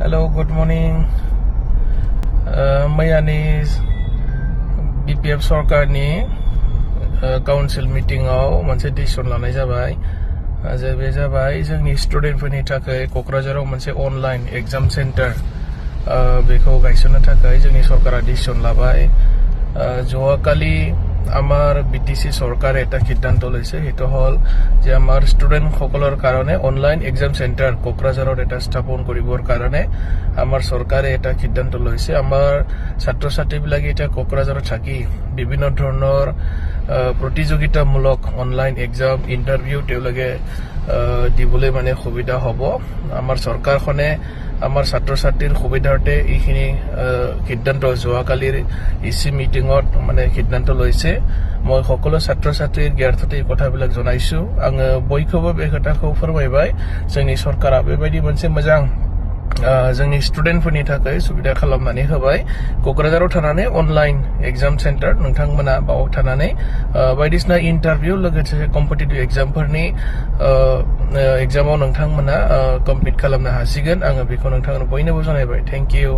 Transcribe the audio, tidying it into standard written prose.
Hello, good morning. मैयानि BPF सरकारनि council मिटिंआव मोनसे decision लानाय जाबाय जे बे जाबाय जोंनि स्टुडेन्टफोरनि थाखाय क'क्राझाराव मोनसे अनलाइन एग्जाम सेन्टार बेखौ गायसननो थाखाय जोंनि सरकारा डिसिसन लाबाय যোৱাকালি আমাৰ বিটিসি চৰকাৰে এটা সিদ্ধান্ত লৈছে হেতু হল যে আমাৰ ষ্টুডেন্ট সকলৰ কাৰণে অনলাইন এক্সাম সেন্টাৰ কোকৰাঝাৰত এটা স্থাপন কৰিবৰ কাৰণে আমাৰ চৰকাৰে এটা সিদ্ধান্ত লৈছে আমাৰ ছাত্ৰ ছাত্ৰীবিলাকে এটা কোকৰাঝাৰত থাকি বিভিন্ন ধৰণৰ প্ৰতিযোগিতামূলক অনলাইন এক্সাম ইন্টাৰভিউ তেওঁলোকে দিবলৈ মানে সুবিধা হ'ব আমাৰ চৰকাৰখনে আমাৰ ছাত্ৰ ছাত্ৰীৰ সুবিধাৰ্থে এইখিনি সিদ্ধান্ত যোৱাকালিৰ ইসি মিটিঙত মানে সিদ্ধান্ত লৈছে মই সকলো ছাত্ৰ ছাত্ৰীৰ জ্ঞাৰ্থতে এই কথাবিলাক জনাইছো आङो বৈখবো बे खोथाखौ फोरमायबाय जोंनि सरकारा बेबायदि मोनसे मोजां जोंनि स्टुडेन्टफोरनि थाखाय सुबिदा खालामनानै होबाय क'क्राझाराव थानानै अनलाइन एग्जाम सेन्टार नोंथांमोना बाव थानानै बायदिसिना इन्टारभिउ लोगोसे कम्पिटिटिभ एग्जामफोरनि एग्जामाव नोंथांमोना कमप्लिट खालामनो हासिगोन आङो बेखौ नोंथांनो बयनोबो जनायबाय थेंक इउ